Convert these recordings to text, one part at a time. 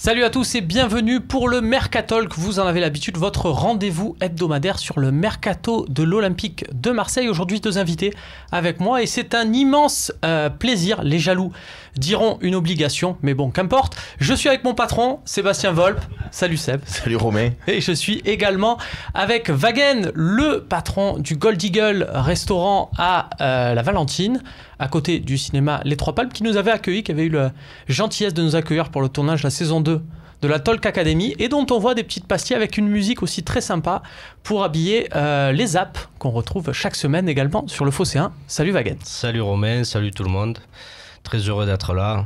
Salut à tous et bienvenue pour le Mercatalk. Vous en avez l'habitude, votre rendez-vous hebdomadaire sur le Mercato de l'Olympique de Marseille. Aujourd'hui, deux invités avec moi et c'est un immense plaisir. Les jaloux diront une obligation, mais bon, qu'importe. Je suis avec mon patron, Sébastien Volpe. Salut Seb. Salut Romain. Et je suis également avec Wagen, le patron du Gold Eagle restaurant à la Valentine, à côté du cinéma Les Trois Palmes, qui nous avait accueillis, qui avait eu la gentillesse de nous accueillir pour le tournage de la saison 2 de la Talk Academy, et dont on voit des petites pastilles avec une musique aussi très sympa pour habiller les apps qu'on retrouve chaque semaine également sur le Phocéen. Salut Wagen. Salut Romain, salut tout le monde. Très heureux d'être là,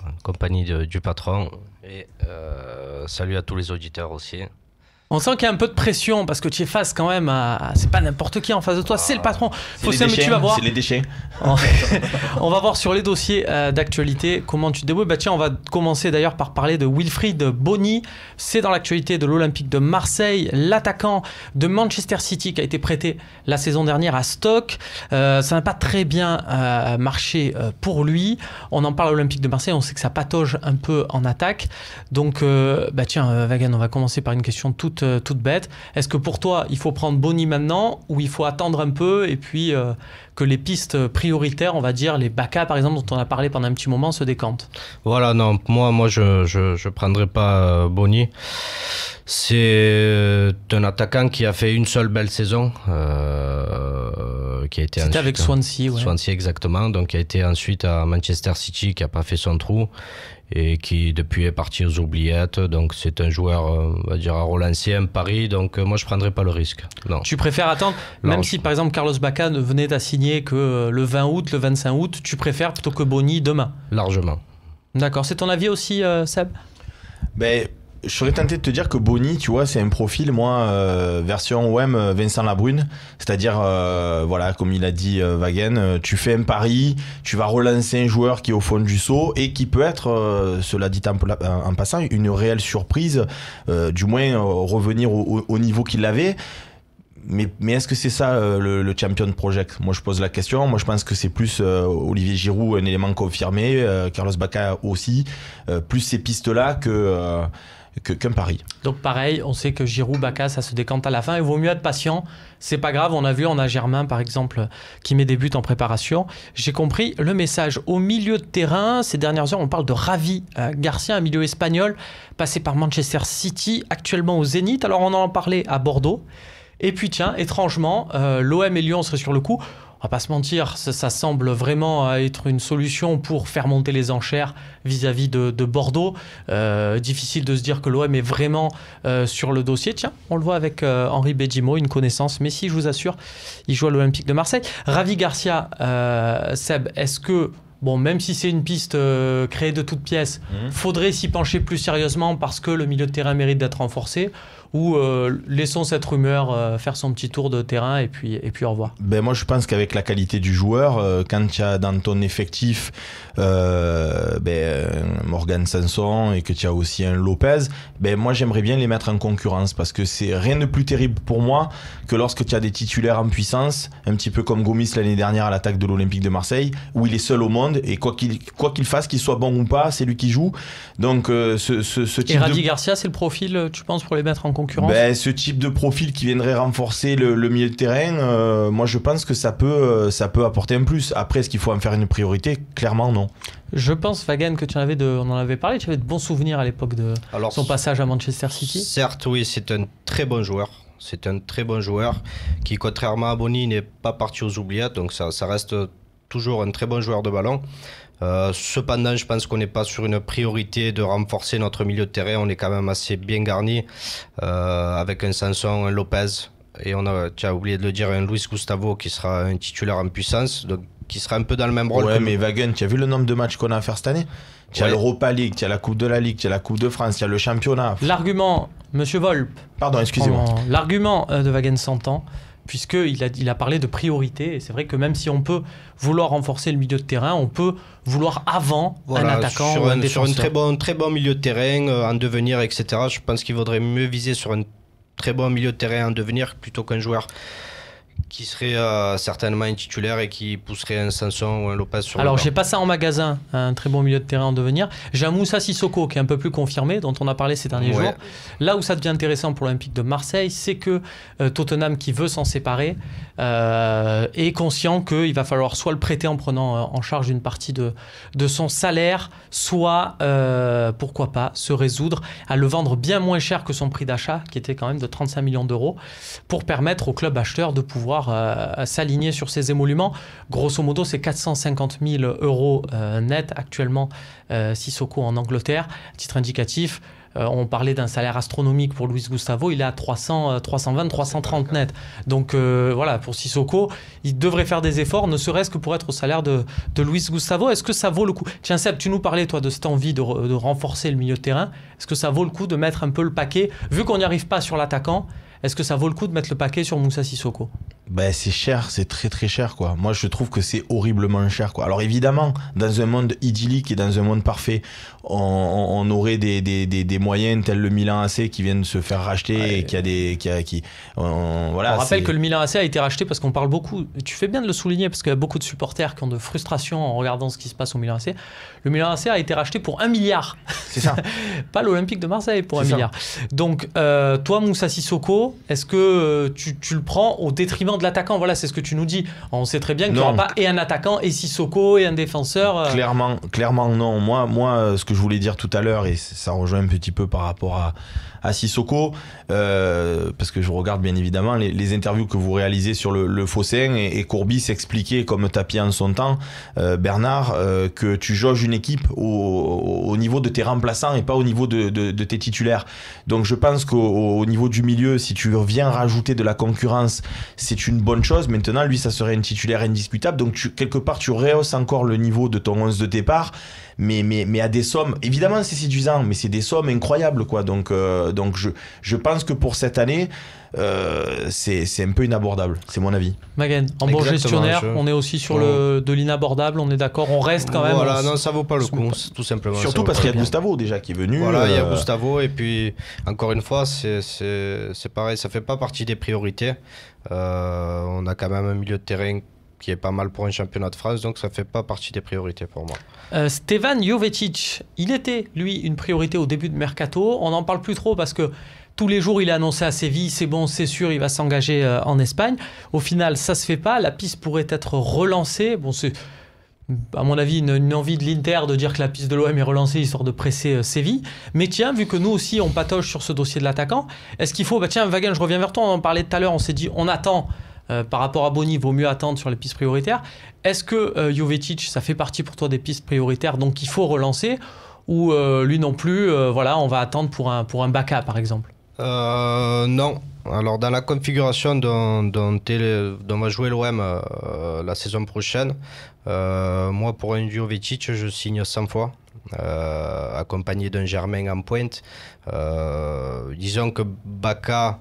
en compagnie du patron. Et salut à tous les auditeurs aussi. On sent qu'il y a un peu de pression parce que tu es face quand même à... C'est pas n'importe qui en face de toi, c'est le patron. Phocéen, mais tu vas voir. C'est les déchets. On va voir sur les dossiers d'actualité comment tu te débrouilles. Bah tiens, on va commencer d'ailleurs par parler de Wilfried Bony. C'est dans l'actualité de l'Olympique de Marseille, l'attaquant de Manchester City qui a été prêté la saison dernière à Stoke. Ça n'a pas très bien marché pour lui. On en parle à l'Olympique de Marseille, on sait que ça patauge un peu en attaque. Donc, bah tiens, Wagen, on va commencer par une question toute bête. Est-ce que pour toi, il faut prendre Bony maintenant ou il faut attendre un peu et puis que les pistes prioritaires, on va dire, les Baka par exemple, dont on a parlé pendant un petit moment, se décantent? Voilà, non, moi je prendrai pas Bony. C'est un attaquant qui a fait une seule belle saison, qui a été C'était avec Swansea, ouais. Swansea exactement, donc qui a été ensuite à Manchester City, qui a pas fait son trou et qui depuis est parti aux oubliettes. Donc c'est un joueur, on va dire, à relancer un pari. Donc moi je prendrai pas le risque. Non. Tu préfères attendre, même si par exemple Carlos Bacca ne venait à signer que le 20 août, le 25 août, tu préfères plutôt que Bony demain? Largement. D'accord, c'est ton avis aussi, Seb? Ben, je serais tenté de te dire que Bony, tu vois, c'est un profil, moi, version OM Vincent Labrune. C'est-à-dire, voilà, comme il a dit Wagen, tu fais un pari, tu vas relancer un joueur qui est au fond du seau et qui peut être, cela dit en passant, une réelle surprise, du moins revenir au niveau qu'il avait. Mais est-ce que c'est ça le Champion Project? Moi je pose la question. Moi je pense que c'est plus Olivier Giroud, un élément confirmé, Carlos Bacca aussi, plus ces pistes-là qu'un pari. Donc pareil, on sait que Giroud, Bacca, ça se décante à la fin. Il vaut mieux être patient. C'est pas grave. On a Germain par exemple qui met des buts en préparation. J'ai compris le message. Au milieu de terrain, ces dernières heures, on parle de Ravi Garcia, un milieu espagnol passé par Manchester City, actuellement au Zénith. Alors on en parlait à Bordeaux. Et puis tiens, étrangement, l'OM et Lyon seraient sur le coup. On va pas se mentir, ça semble vraiment être une solution pour faire monter les enchères vis-à-vis de Bordeaux. Difficile de se dire que l'OM est vraiment sur le dossier. Tiens, on le voit avec Henri Bedjimo, une connaissance. Mais si, je vous assure, il joue à l'Olympique de Marseille. Ravi Garcia, Seb, est-ce que... Bon, même si c'est une piste créée de toutes pièces, faudrait s'y pencher plus sérieusement parce que le milieu de terrain mérite d'être renforcé, ou laissons cette rumeur faire son petit tour de terrain et puis au revoir? Ben moi je pense qu'avavec la qualité du joueur, quand tu as dans ton effectif Morgan Sanson et que tu as aussi un Lopez, ben moi j'aimerais bien les mettre en concurrence parce que c'est rien de plus terrible pour moi que lorsque tu as des titulaires en puissance, un petit peu comme Gomis l'année dernière à l'attaque de l'Olympique de Marseille, où il est seul au monde et quoi qu'il fasse, qu'il soit bon ou pas, c'est lui qui joue. Donc ce type et Ravi Garcia, c'est le profil, tu penses, pour les mettre en concurrence? Ben, ce type de profil qui viendrait renforcer le milieu de terrain, moi je pense que ça peut apporter un plus. Après, est-ce qu'il faut en faire une priorité? Clairement non. Je pense, Wagen, que on en avait parlé, tu avais de bons souvenirs à l'époque de son passage à Manchester City. Certes, oui, c'est un très bon joueur. C'est un très bon joueur qui, contrairement à Bony, n'est pas parti aux oubliettes. Donc ça reste toujours un très bon joueur de ballon. Cependant, je pense qu'on n'est pas sur une priorité de renforcer notre milieu de terrain. On est quand même assez bien garni avec un Sanson, un Lopez et tu as oublié de le dire, un Luis Gustavo qui sera un titulaire en puissance, donc qui sera un peu dans le même rôle. Ouais, mais Wagen, tu as vu le nombre de matchs qu'on a à faire cette année? Tu as l'Europa League, tu as la Coupe de la Ligue, tu as la Coupe de France, tu as le championnat. L'argument, Monsieur Volpe. Pardon, excusez-moi. L'argument de Wagen s'entend, puisqu'il a parlé de priorité. Et c'est vrai que même si on peut vouloir renforcer le milieu de terrain, on peut vouloir avant un attaquant ou un défenseur. Sur un très bon milieu de terrain en devenir, etc. Je pense qu'il vaudrait mieux viser sur un très bon milieu de terrain en devenir plutôt qu'un joueur qui serait certainement un titulaire et qui pousserait un Sanson ou un Lopez sur Alors, le banc. j'ai pas ça en magasin, un très bon milieu de terrain en devenir. J'ai un Moussa Sissoko qui est un peu plus confirmé, dont on a parlé ces derniers jours. Là où ça devient intéressant pour l'Olympique de Marseille, c'est que Tottenham, qui veut s'en séparer, est conscient qu'il va falloir soit le prêter en prenant en charge une partie de son salaire, soit, pourquoi pas, se résoudre à le vendre bien moins cher que son prix d'achat, qui était quand même de 35 millions d'euros, pour permettre au club acheteur de pouvoir s'aligner sur ses émoluments. Grosso modo, c'est 450 000 euros net actuellement Sissoko en Angleterre. À titre indicatif, on parlait d'un salaire astronomique pour Luis Gustavo, il est à 320, 330 net. Donc voilà, pour Sissoko, il devrait faire des efforts, ne serait-ce que pour être au salaire de Luis Gustavo. Est-ce que ça vaut le coup? Tiens Seb, tu nous parlais toi de cette envie de renforcer le milieu de terrain. Est-ce que ça vaut le coup de mettre un peu le paquet, vu qu'on n'y arrive pas sur l'attaquant? Est-ce que ça vaut le coup de mettre le paquet sur Moussa Sissoko? Ben, c'est cher, c'est très très cher quoi. Moi je trouve que c'est horriblement cher quoi. Alors évidemment, dans un monde idyllique et dans un monde parfait, on aurait des moyens tels le Milan AC qui viennent de se faire racheter et voilà, on rappelle que le Milan AC a été racheté parce qu'on parle beaucoup, et tu fais bien de le souligner parce qu'il y a beaucoup de supporters qui ont de frustration en regardant ce qui se passe au Milan AC. Le Milan AC a été racheté pour 1 milliard. C'est ça. Pas l'Olympique de Marseille pour 1 ça. milliard. Donc toi Moussa Sissoko, est-ce que tu le prends au détriment de l'attaquant? Voilà, c'est ce que tu nous dis. On sait très bien qu'il n'y aura pas et un attaquant et Sissoko et un défenseur. Clairement non. Moi, ce que je voulais dire tout à l'heure, et ça rejoint un petit peu par rapport à Sissoko, parce que je regarde bien évidemment les interviews que vous réalisez sur le Fossin, et Courbis s'expliquait comme tapis en son temps, Bernard, que tu jauges une équipe au niveau de tes remplaçants et pas au niveau de tes titulaires. Donc je pense qu'au niveau du milieu, si tu viens rajouter de la concurrence, c'est une bonne chose. Maintenant, lui, ça serait un titulaire indiscutable. Donc quelque part, tu rehausses encore le niveau de ton 11 de départ. Mais à des sommes, évidemment c'est séduisant, mais c'est des sommes incroyables quoi. Donc je pense que pour cette année, c'est un peu inabordable, c'est mon avis. Magen, en bon gestionnaire, on est aussi sur de l'inabordable, on est d'accord, on reste quand même. Voilà, non, ça vaut pas le coup, tout simplement. Surtout parce qu'il y a Gustavo déjà qui est venu. Voilà, il y a Gustavo, et puis encore une fois, c'est pareil, ça fait pas partie des priorités. On a quand même un milieu de terrain qui est pas mal pour un championnat de France, donc ça fait pas partie des priorités pour moi. Stevan Jovetic, il était, lui, une priorité au début de Mercato. On n'en parle plus trop parce que tous les jours, il est annoncé à Séville, c'est bon, c'est sûr, il va s'engager en Espagne. Au final, ça se fait pas. La piste pourrait être relancée. Bon, c'est, à mon avis, une envie de l'Inter de dire que la piste de l'OM est relancée, histoire de presser Séville. Mais tiens, vu que nous aussi, on patauge sur ce dossier de l'attaquant, est-ce qu'il faut... tiens, Wagen, je reviens vers toi, on en parlait tout à l'heure, on s'est dit, on attend... par rapport à Boni, il vaut mieux attendre sur les pistes prioritaires. Est-ce que Jovetic, ça fait partie pour toi des pistes prioritaires, donc il faut relancer, ou lui non plus, voilà, on va attendre pour un Baka par exemple? Non. Alors dans la configuration dont va jouer l'OM la saison prochaine, moi pour un Jovetic, je signe 100 fois. Accompagné d'un Germain en pointe. Disons que Baka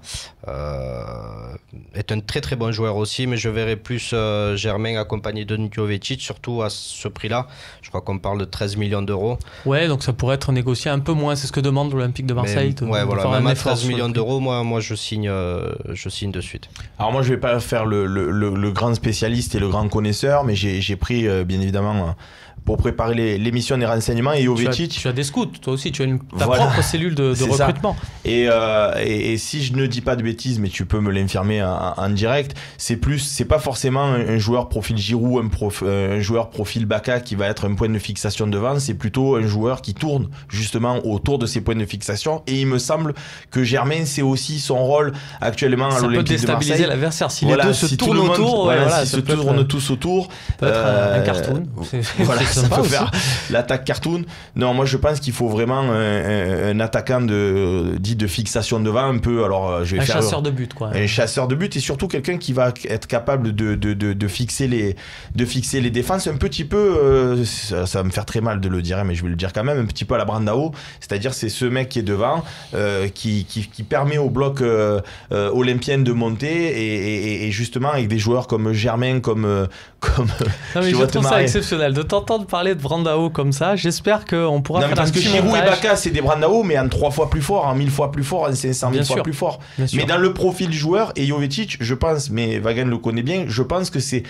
est un très très bon joueur aussi, mais je verrais plus Germain accompagné d'un Jovetic, surtout à ce prix-là. Je crois qu'on parle de 13 millions d'euros. Ouais, donc ça pourrait être négocié un peu moins, c'est ce que demande l'Olympique de Marseille. Même à 13 millions d'euros, moi je signe de suite. Alors moi je vais pas faire le grand spécialiste et le grand connaisseur, mais j'ai pris bien évidemment... pour préparer l'émission des renseignements, et Jovetic... Tu as des scouts, toi aussi, tu as ta propre cellule de recrutement. Et si je ne dis pas de bêtises, mais tu peux me l'infirmer en direct, c'est pas forcément un joueur profil Giroud, un joueur profil Baka qui va être un point de fixation devant, c'est plutôt un joueur qui tourne justement autour de ces points de fixation, et il me semble que Germain, c'est aussi son rôle actuellement à l'Olympique de Marseille. Ça peut déstabiliser l'adversaire, si les deux se tournent autour. Si se tournent tous autour. Peut-être un cartoon. Voilà, ça peut faire l'attaque cartoon. Non, moi je pense qu'il faut vraiment un attaquant dit de fixation devant, un peu. Alors, je vais faire chasseur de but, quoi. Un chasseur de but, et surtout quelqu'un qui va être capable de fixer les défenses un petit peu. Ça va me faire très mal de le dire, mais je vais le dire quand même, un petit peu à la Brandao. C'est-à-dire, c'est ce mec qui est devant, qui permet au bloc olympien de monter, et justement avec des joueurs comme Germain, comme non, mais je trouve ça exceptionnel de t'entendre d'entendre parler de Brandao comme ça. J'espère qu'on pourra Non, faire parce un que petit Giroud et montage. Bacca, c'est des Brandao, mais en 3 fois plus fort, en 1000 fois plus fort, en 500 000 Bien fois sûr. plus fort. Bien sûr. Mais dans le profil du joueur, et Jovetic, je pense, mais Wagen le connaît bien, je pense que c'est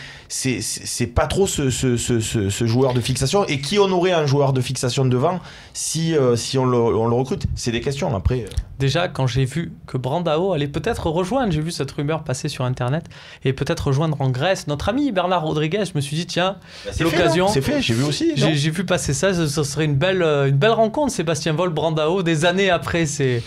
pas trop ce joueur de fixation. Et qui on aurait un joueur de fixation devant si on le recrute? C'est des questions après. Déjà, quand j'ai vu que Brandao allait peut-être rejoindre, j'ai vu cette rumeur passer sur Internet, et peut-être rejoindre en Grèce notre ami Bernard Rodriguez, je me suis dit, tiens, C'est l'occasion. C'est fait, j'ai vu aussi. non J'ai vu passer ça, ce serait une belle rencontre, Sébastien Voll, Brandao, des années après ses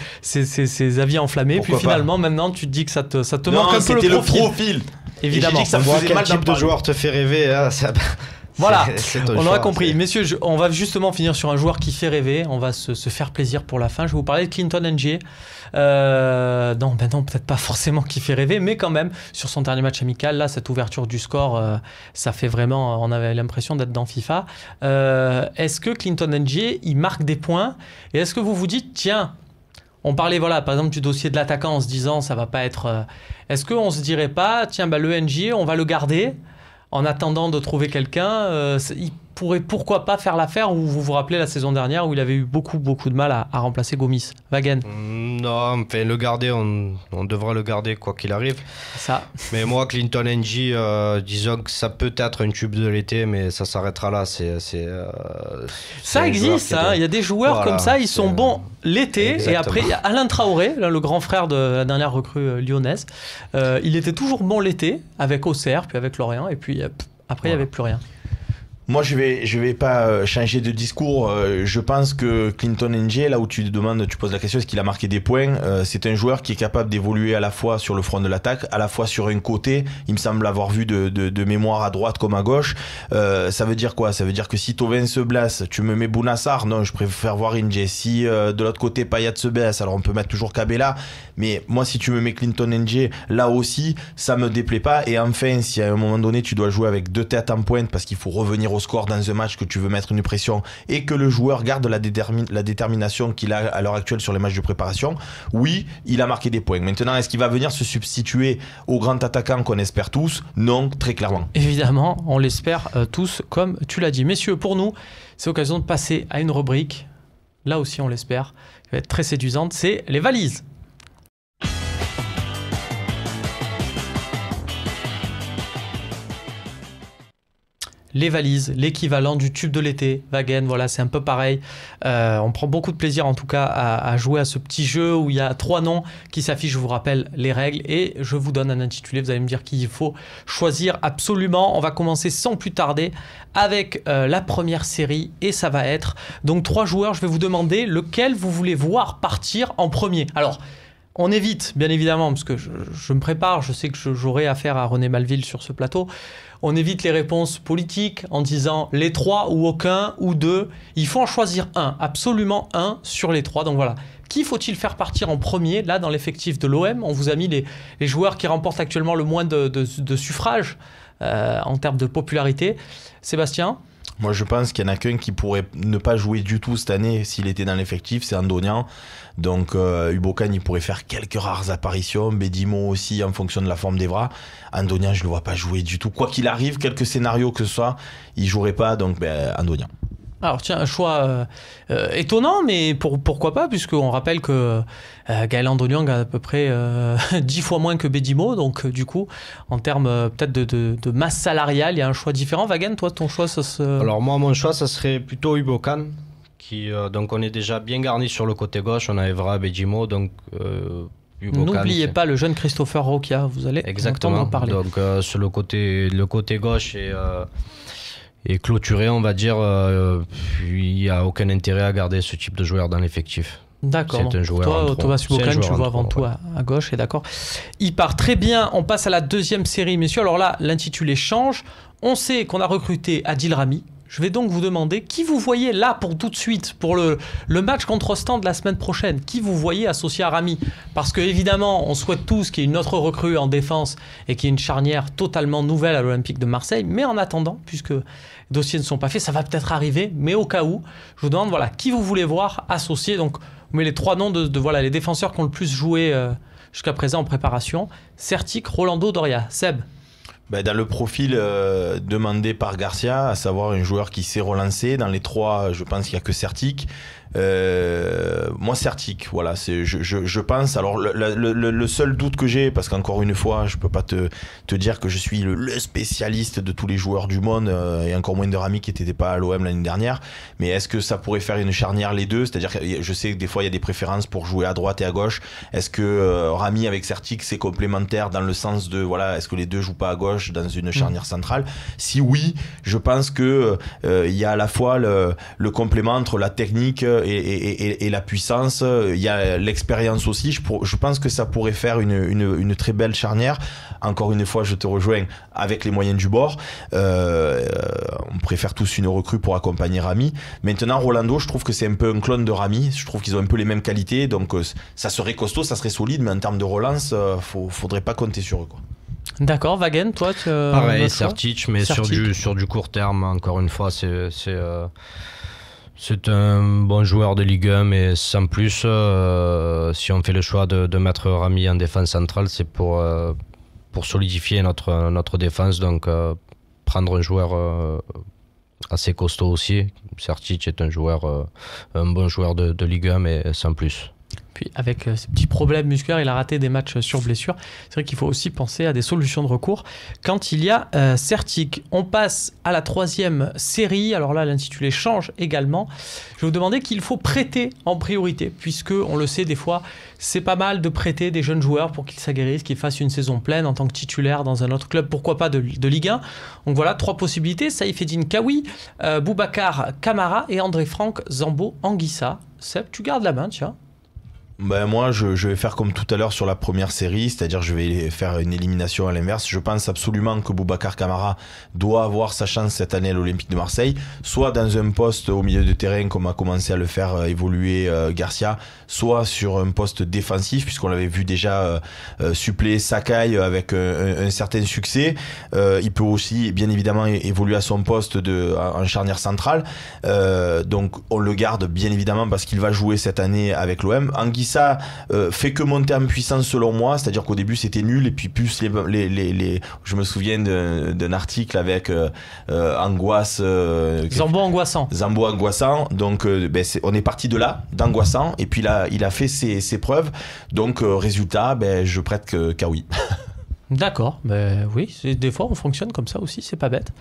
avis enflammés. Pourquoi Puis finalement, maintenant, tu te dis que ça te Non, manque un peu c'était le profil. Évidemment. Et j'ai dit que ça On me voit faisait quel mal d'en type de parler. joueur te fait rêver. Hein, Voilà, c'est ton on choix, aura compris. c'est- Messieurs, on va justement finir sur un joueur qui fait rêver. On va se faire plaisir pour la fin. Je vais vous parler de Clinton Ng. Non, peut-être pas forcément qui fait rêver, mais quand même, sur son dernier match amical, là, cette ouverture du score, ça fait vraiment... On avait l'impression d'être dans FIFA. Est-ce que Clinton Ng, il marque des points? Et est-ce que vous vous dites, tiens, on parlait, voilà, par exemple, du dossier de l'attaquant en se disant, ça va pas être... Est-ce qu'on se dirait pas, tiens, le Ng, on va le garder en attendant de trouver quelqu'un, il pourrait pourquoi pas faire l'affaire, où vous vous rappelez la saison dernière où il avait eu beaucoup de mal à remplacer Gomis. Wagen, Non, enfin, le garder, on devra le garder quoi qu'il arrive. ça. Mais moi, Clinton Ng, disons que ça peut être un tube de l'été, mais ça s'arrêtera là. C'est un Ça joueur existe, qui est hein. de- Il y a des joueurs Voilà, comme ça, ils sont c'est- bons l'été. Et Exactement. après, il y a Alain Traoré, là, le grand frère de la dernière recrue lyonnaise. Il était toujours bon l'été, avec Auxerre, puis avec Lorient, et puis après, il n'y avait plus rien. Moi, je vais pas changer de discours. Je pense que Clinton Ng, là où tu poses la question, est-ce qu'il a marqué des points? C'est un joueur qui est capable d'évoluer à la fois sur le front de l'attaque, à la fois sur un côté. Il me semble l'avoir vu de mémoire à droite comme à gauche. Ça veut dire quoi? Ça veut dire que si Thauvin se blesse, tu me mets Bounassar? Non, je préfère voir Ng. Si de l'autre côté Payet se blesse, alors on peut mettre toujours Cabella. Mais moi, si tu me mets Clinton Ng, là aussi, ça me déplaît pas. Et enfin, si à un moment donné, tu dois jouer avec 2 têtes en pointe parce qu'il faut revenir au score dans un match, que tu veux mettre une pression et que le joueur garde la détermination qu'il a à l'heure actuelle sur les matchs de préparation, oui, il a marqué des points. Maintenant, est-ce qu'il va venir se substituer au grand attaquant qu'on espère tous? Non, très clairement. Évidemment, on l'espère tous, comme tu l'as dit. Messieurs, pour nous, c'est l'occasion de passer à une rubrique, là aussi on l'espère, qui va être très séduisante, c'est les valises. Les valises, l'équivalent du tube de l'été, Wagen, voilà, c'est un peu pareil. On prend beaucoup de plaisir en tout cas à jouer à ce petit jeu où il y a 3 noms qui s'affichent, je vous rappelle les règles, et je vous donne un intitulé, vous allez me dire qui il faut choisir absolument. On va commencer sans plus tarder avec la première série, et ça va être donc 3 joueurs. Je vais vous demander lequel vous voulez voir partir en premier. Alors, on évite, bien évidemment, parce que je me prépare, je sais que j'aurai affaire à René Malville sur ce plateau. On évite les réponses politiques en disant les 3 ou aucun ou 2. Il faut en choisir un, absolument un sur les 3. Donc voilà, qui faut-il faire partir en premier? Là, dans l'effectif de l'OM, on vous a mis les joueurs qui remportent actuellement le moins de suffrages en termes de popularité. Sébastien? Moi, je pense qu'il y en a qu'un qui pourrait ne pas jouer du tout cette année s'il était dans l'effectif, c'est Andonian. Donc, Ubokan, il pourrait faire quelques rares apparitions. Bedimo aussi, en fonction de la forme des bras. Andonian, je ne le vois pas jouer du tout. Quoi qu'il arrive, quelques scénarios que ce soit, il ne jouerait pas. Donc, Andonian. Alors tiens, un choix étonnant, mais pourquoi pas, puisqu'on rappelle que Gaël Andonian a à peu près 10 fois moins que Bedimo, donc du coup, en termes peut-être de masse salariale, il y a un choix différent. Wagen, toi, ton choix, ça se... Alors moi, mon choix, ça serait plutôt Ubokan. Donc on est déjà bien garni sur le côté gauche, on a Evra, Bedimo, donc Ubokan, N'oubliez c'est- pas le jeune Christopher Roquia, vous allez Exactement. entendre parler. Donc sur le côté gauche est clôturé, on va dire. Il n'y a aucun intérêt à garder ce type de joueur dans l'effectif. D'accord. C'est un Donc, joueur en toi, trop. Thomas C'est un Ubokan, tu joueur en vois avant trop, tout à gauche, et d'accord. Il part très bien. On passe à la deuxième série, messieurs. Alors là, l'intitulé change. On sait qu'on a recruté Adil Rami. Je vais donc vous demander qui vous voyez là pour tout de suite, pour le match contre Ostende la semaine prochaine. Qui vous voyez associé à Rami? Parce que évidemment, on souhaite tous qu'il y ait une autre recrue en défense et qu'il y ait une charnière totalement nouvelle à l'Olympique de Marseille. Mais en attendant, puisque les dossiers ne sont pas faits, ça va peut-être arriver. Mais au cas où, je vous demande voilà, qui vous voulez voir associé. Donc, on met les 3 noms de voilà, les défenseurs qui ont le plus joué jusqu'à présent en préparation. Certic, Rolando, Doria. Seb? Dans le profil demandé par Garcia, à savoir un joueur qui sait relancer, dans les 3, je pense qu'il n'y a que Certic. Moi, Certic, voilà, je pense. Alors, le seul doute que j'ai, parce qu'encore une fois, je peux pas te dire que je suis le spécialiste de tous les joueurs du monde, et encore moins de Rami qui n'était pas à l'OM l'année dernière. Mais est-ce que ça pourrait faire une charnière les deux? C'est-à-dire que je sais que des fois, il y a des préférences pour jouer à droite et à gauche. Est-ce que Rami avec Certic, c'est complémentaire dans le sens de, voilà, est-ce que les deux jouent pas à gauche dans une charnière centrale? Si oui, je pense que il y a à la fois le complément entre la technique et la puissance, il y a l'expérience aussi. Je pense que ça pourrait faire une très belle charnière. Encore une fois, je te rejoins avec les moyens du bord. On préfère tous une recrue pour accompagner Rami. Maintenant, Rolando, je trouve que c'est un peu un clone de Rami. Je trouve qu'ils ont un peu les mêmes qualités. Donc, ça serait costaud, ça serait solide. Mais en termes de relance, faudrait pas compter sur eux, quoi. D'accord, Wagen, toi pareil, Certic, mais sur du court terme, encore une fois, c'est un bon joueur de Ligue 1, mais sans plus, si on fait le choix de mettre Rami en défense centrale, c'est pour solidifier notre défense, donc prendre un joueur assez costaud aussi. Certic est un bon joueur de Ligue 1, mais sans plus. Puis avec ces petits problèmes musculaires, il a raté des matchs sur blessure. C'est vrai qu'il faut aussi penser à des solutions de recours quand il y a Certic. On passe à la 3e série. Alors là, l'intitulé change également. Je vais vous demander qu'il faut prêter en priorité, puisque on le sait, des fois, c'est pas mal de prêter des jeunes joueurs pour qu'ils s'aguerrissent, qu'ils fassent une saison pleine en tant que titulaire dans un autre club, pourquoi pas de Ligue 1. Donc voilà, 3 possibilités. Saïfedine Kawi, Boubacar Kamara et André Franck Zambo Anguissa. Seb, tu gardes la main, tiens. Moi, je vais faire comme tout à l'heure sur la première série, c'est-à-dire je vais faire une élimination à l'inverse. Je pense absolument que Boubacar Kamara doit avoir sa chance cette année à l'Olympique de Marseille, soit dans un poste au milieu de terrain comme a commencé à le faire évoluer Garcia, soit sur un poste défensif, puisqu'on l'avait vu déjà suppléer Sakai avec un certain succès. Il peut aussi bien évidemment évoluer à son poste en charnière centrale, donc on le garde bien évidemment parce qu'il va jouer cette année avec l'OM. Anguissa fait que monter en puissance selon moi, c'est-à-dire qu'au début c'était nul et puis plus je me souviens d'un article avec Angoisse, Zambo angoissant, donc on est parti de là, d'angoissant, et puis là il a fait ses preuves, donc résultat, je prête qu'à oui. D'accord, oui, des fois on fonctionne comme ça aussi, c'est pas bête.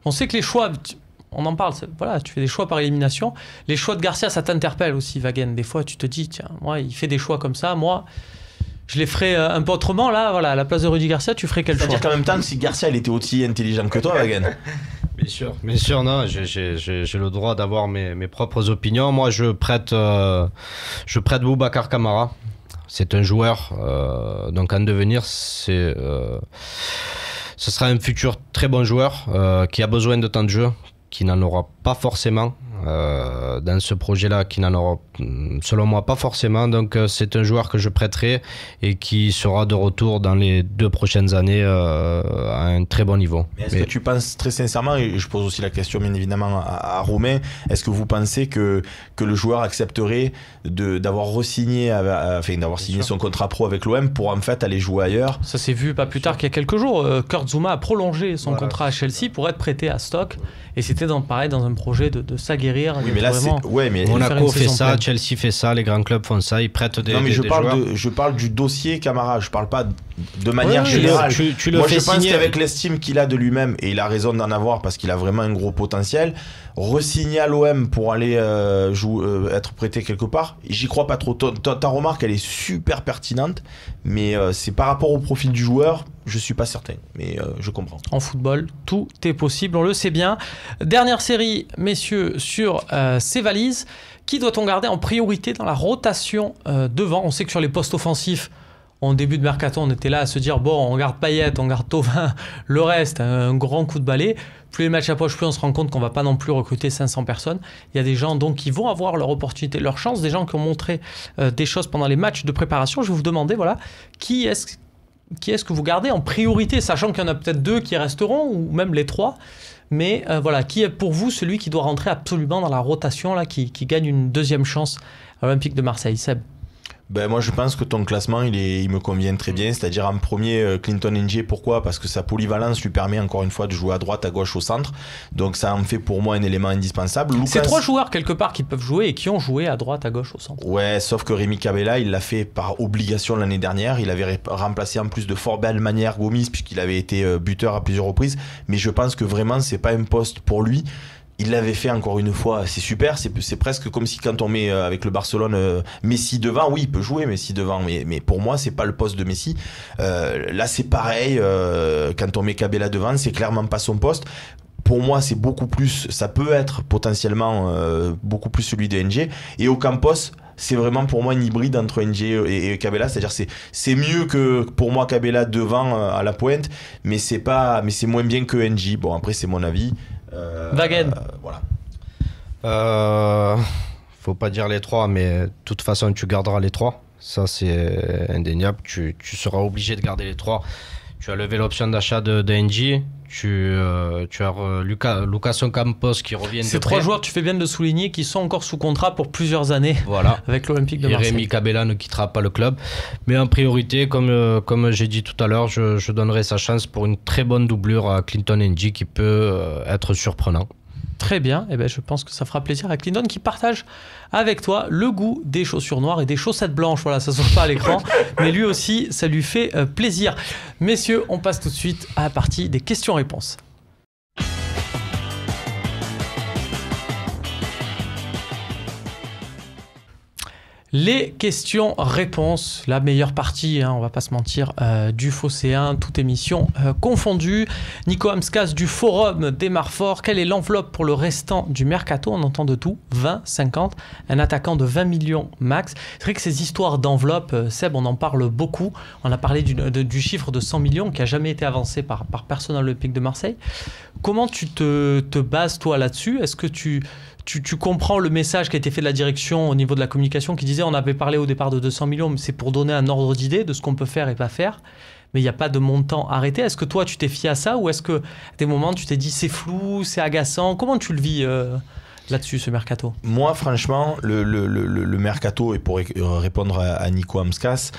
On sait que les choix, on en parle, voilà, tu fais des choix par élimination. Les choix de Garcia, ça t'interpelle aussi, Wagen. Des fois, tu te dis, tiens, moi, il fait des choix comme ça. Moi, je les ferais un peu autrement. Là, voilà, à la place de Rudy Garcia, tu ferais quel choix? C'est-à-dire qu'en même temps, si Garcia il était aussi intelligent que toi, Wagen. Bien sûr, non, j'ai le droit d'avoir mes propres opinions. Moi, je prête Boubacar Kamara. C'est un joueur, donc en devenir, ce sera un futur très bon joueur qui a besoin de temps de jeu, qui n'en aura pas forcément dans ce projet-là, qui n'en aura selon moi pas forcément. Donc c'est un joueur que je prêterai et qui sera de retour dans les 2 prochaines années à un très bon niveau. Mais est-ce que tu penses très sincèrement, et je pose aussi la question bien évidemment à Romain, est-ce que vous pensez que le joueur accepterait d'avoir re-signé, d'avoir signé son contrat pro avec l'OM pour en fait aller jouer ailleurs? Ça s'est vu pas plus tard qu'il y a quelques jours. Kurt Zouma a prolongé son contrat à Chelsea pour être prêté à Stoke, et c'était pareil dans un projet de s'aguerrir. Oui, mais là, Monaco fait ça, Chelsea fait ça, les grands clubs font ça, ils prêtent des joueurs. Non, mais je parle du dossier Kamara, je parle pas de manière générale. Moi, je pense qu'avec l'estime qu'il a de lui-même, et il a raison d'en avoir parce qu'il a vraiment un gros potentiel, re-signer à l'OM pour aller être prêté quelque part, j'y crois pas trop. Ta remarque, elle est super pertinente, mais c'est par rapport au profil du joueur, je suis pas certain, mais je comprends. En football, tout est possible, on le sait bien. Dernière série, messieurs, sur ces valises. Qui doit-on garder en priorité dans la rotation devant? On sait que sur les postes offensifs, en début de mercato, on était là à se dire bon, on garde Payet, on garde Thauvin, le reste, un grand coup de balai. Plus les matchs approchent, plus on se rend compte qu'on va pas non plus recruter 500 personnes. Il y a des gens donc qui vont avoir leur opportunité, leur chance, des gens qui ont montré des choses pendant les matchs de préparation. Je vais vous demander, voilà, qui est-ce que vous gardez en priorité, sachant qu'il y en a peut-être 2 qui resteront, ou même les 3. Mais voilà, qui est pour vous celui qui doit rentrer absolument dans la rotation, là, qui gagne une deuxième chance à l'Olympique de Marseille? Seb? Ben moi je pense que ton classement il me convient très bien, c'est-à-dire en premier Clinton Ng. Pourquoi? Parce que sa polyvalence lui permet encore une fois de jouer à droite, à gauche, au centre, donc ça en fait pour moi un élément indispensable. C'est 3 joueurs quelque part qui peuvent jouer et qui ont joué à droite, à gauche, au centre. Ouais, sauf que Rémi Cabella il l'a fait par obligation l'année dernière, il avait remplacé en plus de fort belle manière Gomis puisqu'il avait été buteur à plusieurs reprises, mais je pense que vraiment c'est pas un poste pour lui. Il l'avait fait encore une fois, c'est super, c'est presque comme si quand on met avec le Barcelone Messi devant, oui il peut jouer Messi devant, mais pour moi c'est pas le poste de Messi. Là c'est pareil, quand on met Cabella devant, c'est clairement pas son poste. Pour moi c'est beaucoup plus, ça peut être potentiellement beaucoup plus celui de NG. Et Ocampos, c'est vraiment pour moi un hybride entre NG et Cabella, c'est-à-dire c'est mieux que pour moi Cabella devant à la pointe, mais c'est moins bien que NG. Bon après c'est mon avis. Wagen. Voilà. Faut pas dire les 3, mais de toute façon tu garderas les 3. Ça c'est indéniable. Tu seras obligé de garder les 3. Tu as levé l'option d'achat de NG. Tu as Lucas Ocampos qui revient de près. Ces 3 joueurs, tu fais bien de le souligner, qui sont encore sous contrat pour plusieurs années avec l'Olympique de Marseille. Et Rémi Cabella ne quittera pas le club. Mais en priorité, comme j'ai dit tout à l'heure, je donnerai sa chance pour une très bonne doublure à Clinton Ng qui peut être surprenant. Très bien, et je pense que ça fera plaisir à Clinton qui partage avec toi le goût des chaussures noires et des chaussettes blanches. Voilà, ça ne se voit pas à l'écran, mais lui aussi, ça lui fait plaisir. Messieurs, on passe tout de suite à la partie des questions-réponses. Les questions-réponses, la meilleure partie, on va pas se mentir, du Phocéen, toute émission confondue. Nico Amskas du Forum démarre fort. Quelle est l'enveloppe pour le restant du mercato? On entend de tout, 20, 50, un attaquant de 20 millions max. C'est vrai que ces histoires d'enveloppe, Seb, on en parle beaucoup. On a parlé du chiffre de 100 millions qui n'a jamais été avancé par personne à l'Olympique de Marseille. Comment tu te bases, toi, là-dessus? Est-ce que tu comprends le message qui a été fait de la direction au niveau de la communication qui disait on avait parlé au départ de 200 millions, mais c'est pour donner un ordre d'idée de ce qu'on peut faire et pas faire, mais il n'y a pas de montant arrêté. Est-ce que toi tu t'es fié à ça ou est-ce que à des moments tu t'es dit c'est flou, c'est agaçant? Comment tu le vis là-dessus, ce mercato? Moi, franchement, le mercato, et pour répondre à Nico Amskas,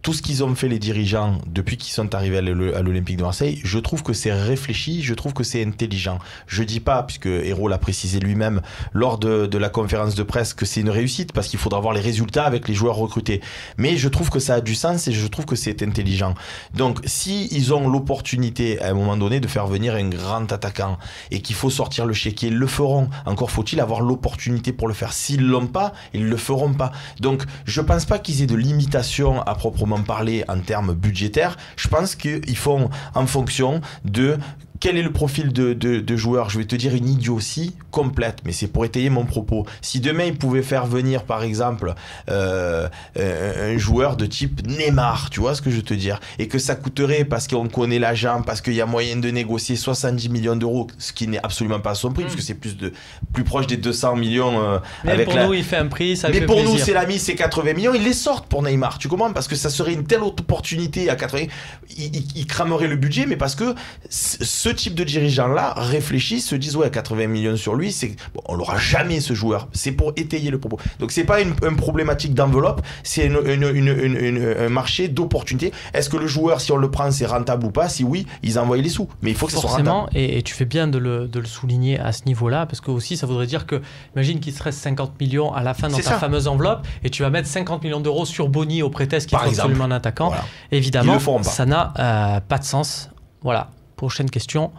tout ce qu'ils ont fait les dirigeants depuis qu'ils sont arrivés à l'Olympique de Marseille, je trouve que c'est réfléchi, je trouve que c'est intelligent. Je dis pas, puisque Hérault l'a précisé lui-même lors de la conférence de presse, que c'est une réussite, parce qu'il faudra voir les résultats avec les joueurs recrutés. Mais je trouve que ça a du sens et je trouve que c'est intelligent. Donc, si ils ont l'opportunité, à un moment donné, de faire venir un grand attaquant et qu'il faut sortir le chéquier, ils le feront. Encore faut-il avoir l'opportunité pour le faire. S'ils l'ont pas, ils le feront pas. Donc, je pense pas qu'ils aient de limitation à proprement parler en termes budgétaires. Je pense qu'ils font en fonction de quel est le profil de joueur. Je vais te dire une idiotie complète, mais c'est pour étayer mon propos. Si demain ils pouvaient faire venir par exemple un joueur de type Neymar, tu vois ce que je veux te dire, et que ça coûterait, parce qu'on connaît l'agent, parce qu'il y a moyen de négocier 70 millions d'euros, ce qui n'est absolument pas à son prix, puisque c'est plus proche des 200 millions. Mais avec nous il fait un prix, ça mais fait pour plaisir. Nous c'est la mise, c'est 80 millions, ils les sortent pour Neymar, tu comprends, parce que ça serait une telle opportunité à 80, ils crameraient le budget, mais parce que ce type de dirigeants-là réfléchissent, se disent ouais, 80 millions sur lui, on l'aura jamais ce joueur. C'est pour étayer le propos. Donc c'est pas une problématique d'enveloppe, c'est un marché d'opportunité. Est-ce que le joueur, si on le prend, c'est rentable ou pas? Si oui, ils envoient les sous. Mais il faut que ça soit rentable. Et tu fais bien de le souligner à ce niveau-là, parce que aussi ça voudrait dire que, imagine qu'il te reste 50 millions à la fin dans ta fameuse enveloppe, et tu vas mettre 50 millions d'euros sur Boni au prétexte qu'il faut absolument un attaquant. Voilà. Évidemment, ça n'a pas de sens. Voilà. Prochaine question.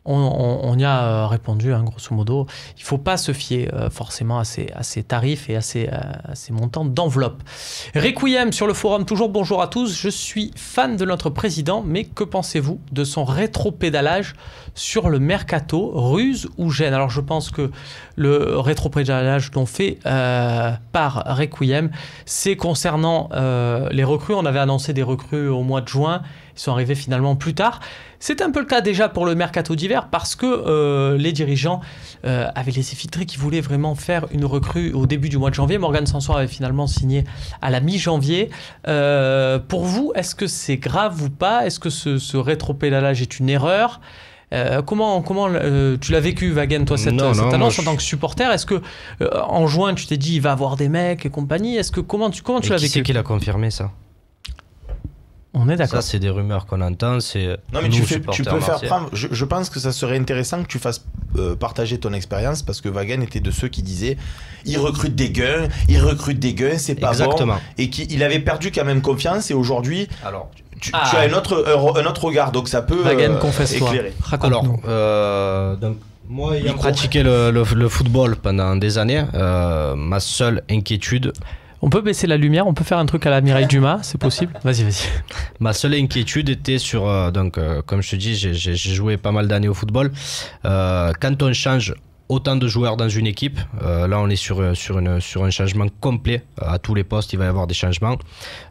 On y a répondu, grosso modo. Il ne faut pas se fier forcément à ces tarifs et à ces montants d'enveloppe. Requiem sur le forum, toujours bonjour à tous. Je suis fan de notre président, mais que pensez-vous de son rétropédalage sur le mercato? Ruse ou gêne? Alors je pense que le rétropédalage dont fait par Requiem, c'est concernant les recrues. On avait annoncé des recrues au mois de juin. Ils sont arrivés finalement plus tard. C'est un peu le cas déjà pour le mercato d'hiver parce que les dirigeants avaient laissé filtrer qu'ils voulaient vraiment faire une recrue au début du mois de janvier. Morgan Sanson avait finalement signé à la mi-janvier. Pour vous, est-ce que c'est grave ou pas? Est-ce que ce rétropédalage est une erreur? Comment tu l'as vécu, Wagen, toi, cette annonce en tant que supporter? Est-ce que en juin, tu t'es dit il va avoir des mecs et compagnie? Comment tu l'as vécu? Qui c'est qui l'a confirmé ça? On est d'accord. Ça, c'est des rumeurs qu'on entend. Non, mais tu peux faire prendre. Je pense que ça serait intéressant que tu fasses partager ton expérience, parce que Wagen était de ceux qui disaient il recrute des guns, c'est pas Exactement. bon. Et qu'il avait perdu quand même confiance, et aujourd'hui. Alors. Tu as un autre regard, donc ça peut éclairer. Alors, donc, moi, ayant pratiqué le football pendant des années, ma seule inquiétude. On peut baisser la lumière, on peut faire un truc à la Mireille Dumas, c'est possible? Vas-y. Ma seule inquiétude était sur, comme je te dis, j'ai joué pas mal d'années au football. Quand on change autant de joueurs dans une équipe, là on est sur un changement complet, à tous les postes il va y avoir des changements,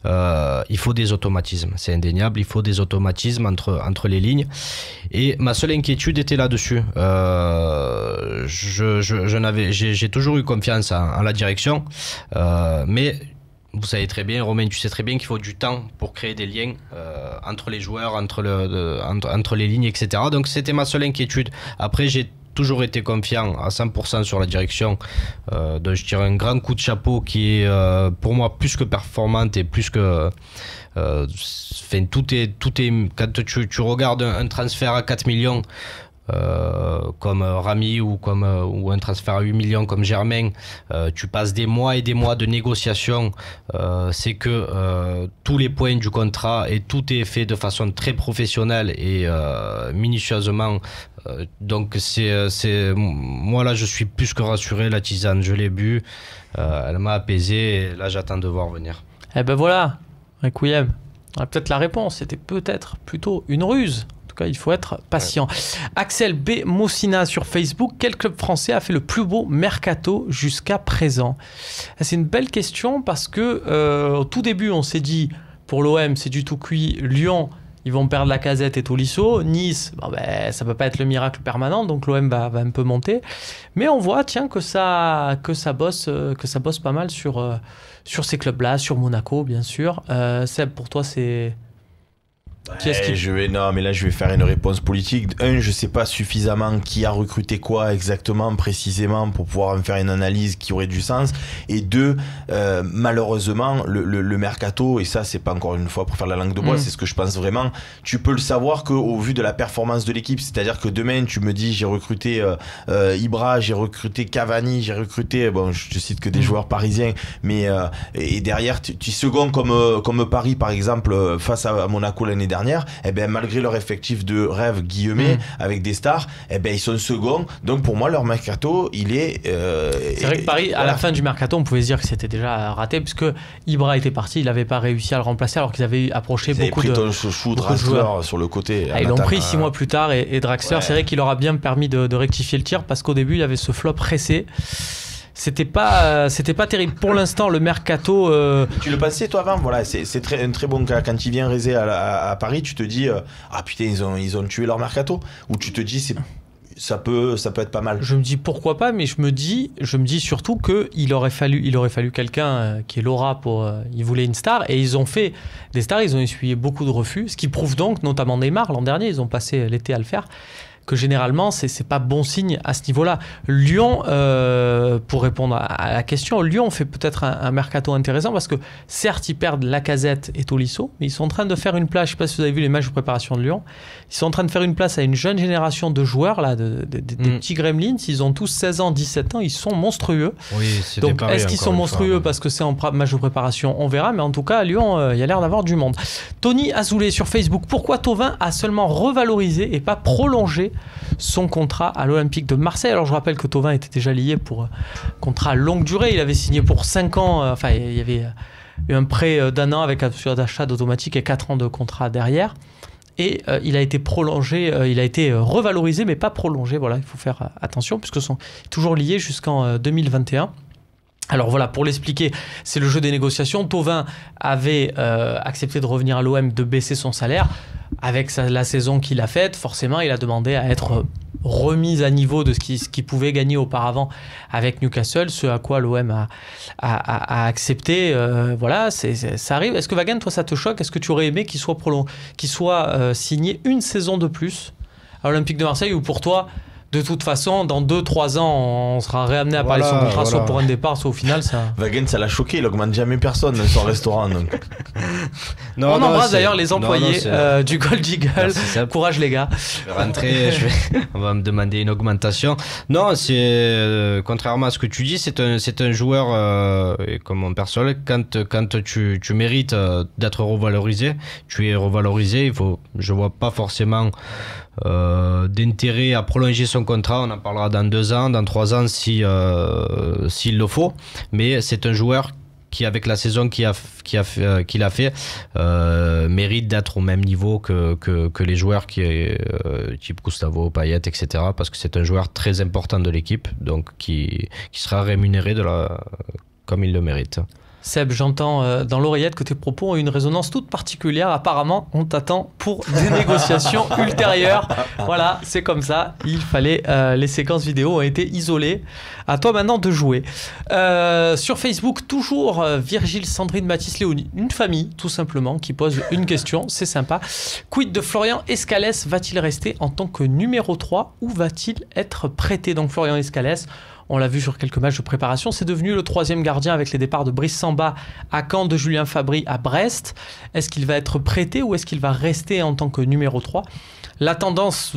il faut des automatismes, c'est indéniable, il faut des automatismes entre les lignes, et ma seule inquiétude était là-dessus. J'ai toujours eu confiance en la direction, mais vous savez très bien, Romain, tu sais très bien qu'il faut du temps pour créer des liens entre les joueurs, entre les lignes, etc. Donc c'était ma seule inquiétude. Après, j'ai toujours été confiant à 100% sur la direction, donc je tire un grand coup de chapeau qui est pour moi plus que performante et plus que tout est quand tu regardes un transfert à 4 millions comme Rami ou un transfert à 8 millions comme Germain, tu passes des mois et des mois de négociations, c'est que tous les points du contrat et tout est fait de façon très professionnelle et minutieusement, donc moi là je suis plus que rassuré, la tisane je l'ai bu, elle m'a apaisé et là j'attends de voir venir. Eh ben voilà, Requiem, on a peut-être la réponse, c'était peut-être plutôt une ruse. Il faut être patient. Ouais. Axel B. Moussina sur Facebook. Quel club français a fait le plus beau mercato jusqu'à présent? C'est une belle question parce que au tout début, on s'est dit pour l'OM, c'est du tout cuit. Lyon, ils vont perdre Lacazette et Tolisso. Nice, ça peut pas être le miracle permanent, donc l'OM va un peu monter. Mais on voit, que ça bosse pas mal sur ces clubs-là, sur Monaco, bien sûr. Seb, pour toi, c'est... Non, mais là je vais faire une réponse politique. Je sais pas suffisamment qui a recruté quoi exactement, précisément, pour pouvoir me faire une analyse qui aurait du sens. Et deux, malheureusement, le mercato, et ça c'est pas encore une fois pour faire la langue de bois, c'est ce que je pense vraiment, tu peux le savoir qu'au vu de la performance de l'équipe. C'est-à-dire que demain tu me dis j'ai recruté Ibra, j'ai recruté Cavani, j'ai recruté, bon je te cite que des joueurs parisiens, mais et derrière tu secondes comme Paris par exemple face à Monaco l'année dernière, malgré leur effectif de rêve guillemets avec des stars, ils sont seconds. Donc pour moi leur mercato il est c'est vrai que Paris à la fin du mercato on pouvait se dire que c'était déjà raté puisque Ibra était parti, il n'avait pas réussi à le remplacer alors qu'ils avaient approché beaucoup de joueurs sur le côté. Ils l'ont pris 6 mois plus tard et Draxler, c'est vrai qu'il leur a bien permis de rectifier le tir parce qu'au début il y avait ce flop pressé. C'était pas terrible. Pour l'instant, le mercato... Tu le pensais, toi, avant? Voilà, c'est un très bon cas. Quand il vient Rézé à Paris, tu te dis ah putain, ils ont tué leur mercato. Ou tu te dis ça peut être pas mal. Je me dis pourquoi pas, mais je me dis surtout qu'il aurait fallu quelqu'un qui est l'aura pour... ils voulaient une star, et ils ont fait des stars, ils ont essuyé beaucoup de refus, ce qui prouve donc, notamment Neymar, l'an dernier, ils ont passé l'été à le faire, que généralement, c'est pas bon signe à ce niveau-là. Lyon, pour répondre à la question, Lyon fait peut-être un mercato intéressant parce que certes, ils perdent Lacazette et Tolisso, mais ils sont en train de faire une place, je ne sais pas si vous avez vu les matchs de préparation de Lyon, ils sont en train de faire une place à une jeune génération de joueurs, là, des petits gremlins, ils ont tous 16 ans, 17 ans, ils sont monstrueux. Oui, donc est-ce qu'ils sont monstrueux parce que c'est en match de préparation? On verra, mais en tout cas, à Lyon, il y a l'air d'avoir du monde. Tony Azoulay sur Facebook, pourquoi Thauvin a seulement revalorisé et pas prolongé son contrat à l'Olympique de Marseille? Alors je rappelle que Thauvin était déjà lié pour un contrat longue durée, il avait signé pour 5 ans, il y avait eu un prêt d'1 an avec option d'achat d'automatique et 4 ans de contrat derrière, et il a été prolongé, il a été revalorisé mais pas prolongé, voilà, il faut faire attention puisque sont toujours liés jusqu'en 2021. Alors voilà, pour l'expliquer, c'est le jeu des négociations. Thauvin avait accepté de revenir à l'OM, de baisser son salaire. Avec la saison qu'il a faite, forcément, il a demandé à être remis à niveau de ce qu'il pouvait gagner auparavant avec Newcastle, ce à quoi l'OM a accepté. Voilà, ça arrive. Est-ce que Wagen, toi, ça te choque? Est-ce que tu aurais aimé qu'il soit signé une saison de plus à l'Olympique de Marseille, ou pour toi, de toute façon, dans 2-3 ans, on sera réamené à parler de son contrat, soit pour un départ, soit au final. Wagen, ça l'a choqué, il augmente jamais personne dans son restaurant. Donc. On embrasse d'ailleurs les employés du Gold Eagle. Courage les gars. Je vais rentrer, on va me demander une augmentation. Non, c'est contrairement à ce que tu dis, c'est un joueur, comme mon personnel, quand tu mérites d'être revalorisé, tu es revalorisé. Je vois pas forcément d'intérêt à prolonger son contrat. On en parlera dans 2 ans, dans 3 ans s'il le faut, mais c'est un joueur qui, avec la saison qu'il a fait, mérite d'être au même niveau que les joueurs type Gustavo, Payet, etc. Parce que c'est un joueur très important de l'équipe, donc qui sera rémunéré comme il le mérite. Seb, j'entends dans l'oreillette que tes propos ont une résonance toute particulière. Apparemment, on t'attend pour des négociations ultérieures. Voilà, c'est comme ça. Il fallait... les séquences vidéo ont été isolées. À toi maintenant de jouer. Sur Facebook, toujours Virgile, Sandrine, Mathis, Léonie. Une famille, tout simplement, qui pose une question. C'est sympa. Quid de Florian Escalès? Va-t-il rester en tant que numéro 3 ou va-t-il être prêté? Donc Florian Escalès, on l'a vu sur quelques matchs de préparation, c'est devenu le 3e gardien avec les départs de Brice Samba à Caen, de Julien Fabry à Brest. Est-ce qu'il va être prêté ou est-ce qu'il va rester en tant que numéro 3? La tendance,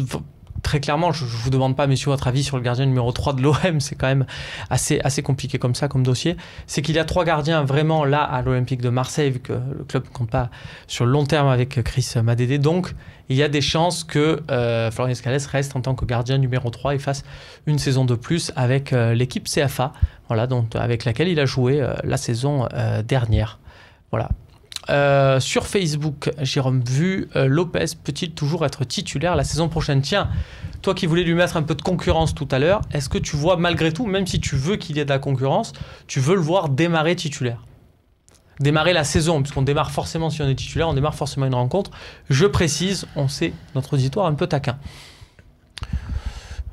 très clairement, je ne vous demande pas, messieurs, votre avis sur le gardien numéro 3 de l'OM, c'est quand même assez compliqué comme ça, comme dossier. C'est qu'il y a 3 gardiens vraiment là à l'Olympique de Marseille, vu que le club ne compte pas sur le long terme avec Chris Madédé. Donc, il y a des chances que Florian Escalès reste en tant que gardien numéro 3 et fasse une saison de plus avec l'équipe CFA, voilà, donc, avec laquelle il a joué la saison dernière. Voilà. Sur Facebook, Jérôme Vu, Lopez peut-il toujours être titulaire la saison prochaine? Tiens, toi qui voulais lui mettre un peu de concurrence tout à l'heure, est-ce que tu vois malgré tout, même si tu veux qu'il y ait de la concurrence, tu veux le voir démarrer titulaire? Démarrer la saison, puisqu'on démarre forcément, si on est titulaire, on démarre forcément une rencontre. Je précise, on sait, notre auditoire un peu taquin.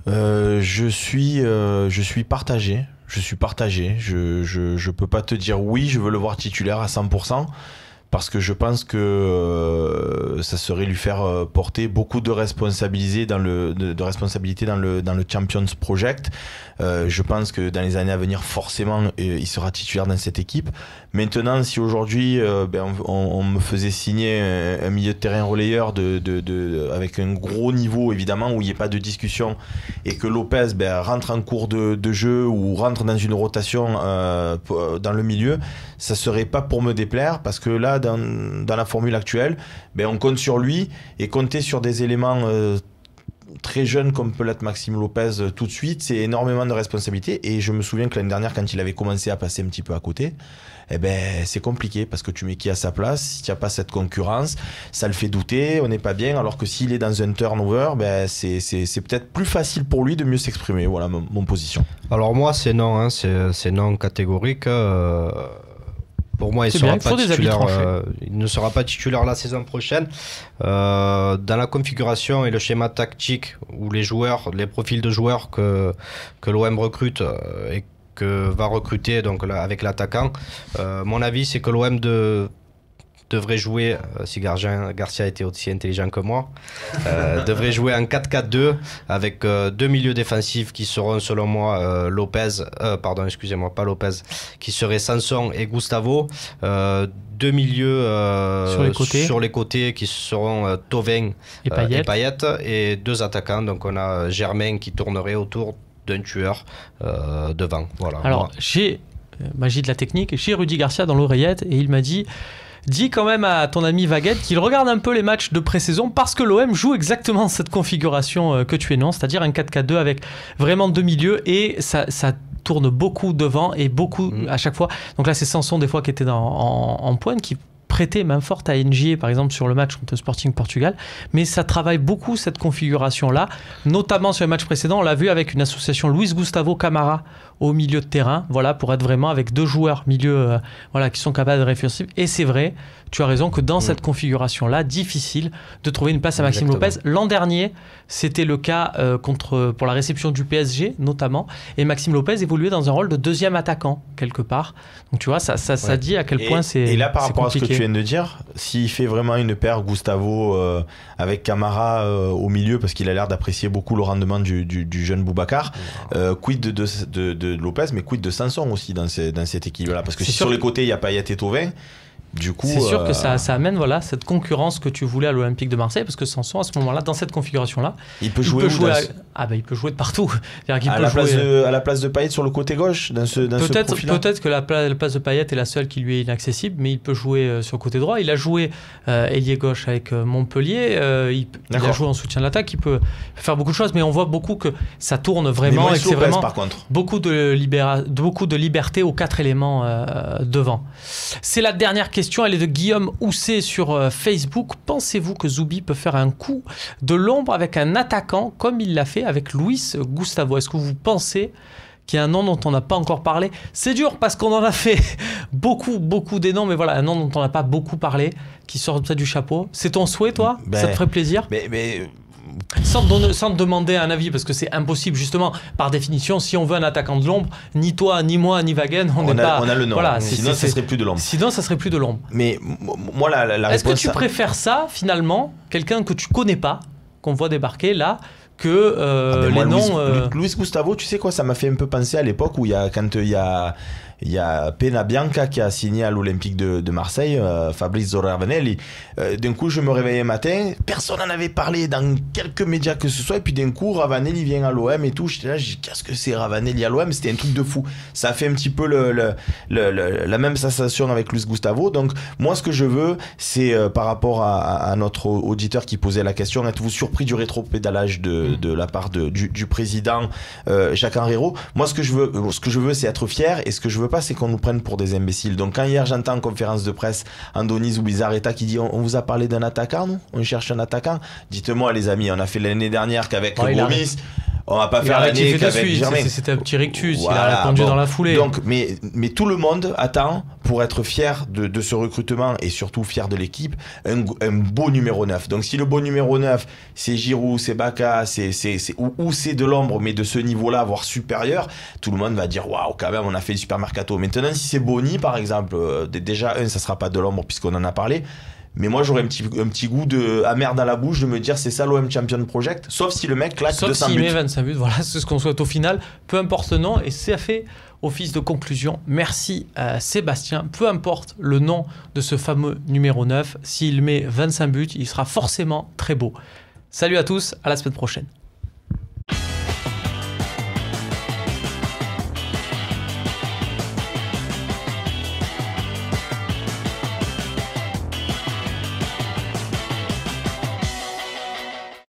Je suis partagé. Je peux pas te dire oui, je veux le voir titulaire à 100%. Parce que je pense que ça serait lui faire porter beaucoup de responsabilité dans le Champions Project. Je pense que dans les années à venir, forcément, il sera titulaire dans cette équipe. Maintenant, si aujourd'hui on me faisait signer un milieu de terrain relayeur avec un gros niveau, évidemment, où il n'y ait pas de discussion, et que Lopez rentre en cours de jeu ou rentre dans une rotation dans le milieu, ça serait pas pour me déplaire, parce que là, dans la formule actuelle, on compte sur lui, et compter sur des éléments très jeunes comme peut l'être Maxime Lopez tout de suite, c'est énormément de responsabilités. Et je me souviens que l'année dernière, quand il avait commencé à passer un petit peu à côté, c'est compliqué, parce que tu mets qui à sa place? Si tu n'as pas cette concurrence, ça le fait douter, on n'est pas bien, alors que s'il est dans un turnover, c'est peut-être plus facile pour lui de mieux s'exprimer. Voilà mon position. Alors moi, c'est non, hein, c'est non catégorique. Pour moi, il ne sera pas titulaire la saison prochaine. Dans la configuration et le schéma tactique où les profils de joueurs que l'OM recrute et que va recruter donc là, avec l'attaquant, mon avis, c'est que l'OM devrait jouer, si Garcia était aussi intelligent que moi, devrait jouer en 4-4-2 avec 2 milieux défensifs qui seront, selon moi, qui seraient Sanson et Gustavo, 2 milieux sur les côtés qui seront Thauvin et Payet, et 2 attaquants. Donc on a Germain qui tournerait autour d'un tueur devant. Voilà. Alors, j'ai magie de la technique, j'ai Rudy Garcia dans l'oreillette et il m'a dit: dis quand même à ton ami Vaguette qu'il regarde un peu les matchs de pré-saison, parce que l'OM joue exactement cette configuration que tu énonces, c'est-à-dire un 4-4-2 avec vraiment 2 milieux, et ça tourne beaucoup devant et beaucoup à chaque fois. Donc là, c'est Sanson des fois qui était en pointe, qui prêté main forte à NJ par exemple sur le match contre Sporting Portugal, mais ça travaille beaucoup cette configuration là, notamment sur les matchs précédents. On l'a vu avec une association Luis Gustavo Camara au milieu de terrain, voilà, pour être vraiment avec 2 joueurs milieu qui sont capables de réfléchir. Et c'est vrai, tu as raison que dans cette configuration là, difficile de trouver une place à Maxime Lopez. L'an dernier, c'était le cas pour la réception du PSG notamment, et Maxime Lopez évoluait dans un rôle de 2e attaquant quelque part. Donc tu vois, ça dit à quel point c'est compliqué. Et là, par rapport à ce que tu viens de dire. S'il fait vraiment une paire Gustavo avec Camara au milieu, parce qu'il a l'air d'apprécier beaucoup le rendement du jeune Boubacar, quid de Lopez, mais quid de Sanson aussi dans cet équilibre-là. Parce que si sur les côtés, il y a Payet et Thauvin, du coup, c'est sûr que ça amène cette concurrence que tu voulais à l'Olympique de Marseille, parce que Sanson, à ce moment-là, dans cette configuration-là, il peut jouer il peut jouer de partout. À la place de Payet sur le côté gauche, dans ce profil-là. Peut-être que la place de Payet est la seule qui lui est inaccessible, mais il peut jouer sur le côté droit. Il a joué ailier gauche avec Montpellier, il a joué en soutien de l'attaque, il peut faire beaucoup de choses, mais on voit beaucoup que ça tourne vraiment, et que c'est vraiment par contre. beaucoup de liberté aux 4 éléments devant. C'est la dernière question, elle est de Guillaume Housset sur Facebook. Pensez-vous que Zoubi peut faire un coup de l'ombre avec un attaquant comme il l'a fait avec Luis Gustavo? Est-ce que vous pensez qu'il y a un nom dont on n'a pas encore parlé? C'est dur parce qu'on en a fait beaucoup des noms, mais voilà, un nom dont on n'a pas beaucoup parlé, qui sort peut-être du chapeau. C'est ton souhait, toi? Ça te ferait plaisir? Sans te demander un avis, parce que c'est impossible, justement, par définition. Si on veut un attaquant de l'ombre, ni toi, ni moi, ni Wagen, on a le nom. Voilà, sinon, ça serait plus de l'ombre. Sinon, ça serait plus de l'ombre. Mais moi, la réponse... Est-ce que tu préfères ça, finalement, quelqu'un que tu connais pas, qu'on voit débarquer là, que les noms... Luis Gustavo, tu sais quoi, ça m'a fait un peu penser à l'époque où il y a Pena Bianca qui a signé à l'Olympique de Marseille, Fabrice Ravanelli. D'un coup, je me réveillais un matin, personne n'en avait parlé dans quelques médias que ce soit, et puis d'un coup, Ravanelli vient à l'OM et tout. J'étais là, j'ai dit, qu'est-ce que c'est Ravanelli à l'OM? C'était un truc de fou. Ça a fait un petit peu la même sensation avec Luis Gustavo. Donc, moi, ce que je veux, c'est par rapport à notre auditeur qui posait la question, êtes-vous surpris du rétropédalage de la part du président Jacques Henriot? Moi, ce que je veux, c'est être fier, et ce que je veux pas, c'est qu'on nous prenne pour des imbéciles. Donc quand hier j'entends en conférence de presse Andoni Zubizarreta qui dit on vous a parlé d'un attaquant, nous on cherche un attaquant, dites-moi les amis, on a fait l'année dernière qu'avec Gomis, on va pas faire l'année qu'avec Germain. C'était un petit rictus, voilà, il a répondu dans la foulée. Donc, mais tout le monde attend, pour être fier de ce recrutement et surtout fier de l'équipe, un beau numéro 9. Donc si le beau numéro 9, c'est Giroud, c'est Baka, ou c'est de l'ombre, mais de ce niveau-là, voire supérieur, tout le monde va dire waouh, quand même, on a fait le super mercato. Maintenant, si c'est Boni, par exemple, déjà, ça sera pas de l'ombre puisqu'on en a parlé. Mais moi, j'aurais un petit goût de amer dans la bouche de me dire c'est ça l'OM Champion Project, sauf si le mec claque 200 buts. Sauf s'il met 25 buts, voilà, c'est ce qu'on souhaite au final. Peu importe le nom, et ça fait office de conclusion. Merci Sébastien. Peu importe le nom de ce fameux numéro 9, s'il met 25 buts, il sera forcément très beau. Salut à tous, à la semaine prochaine.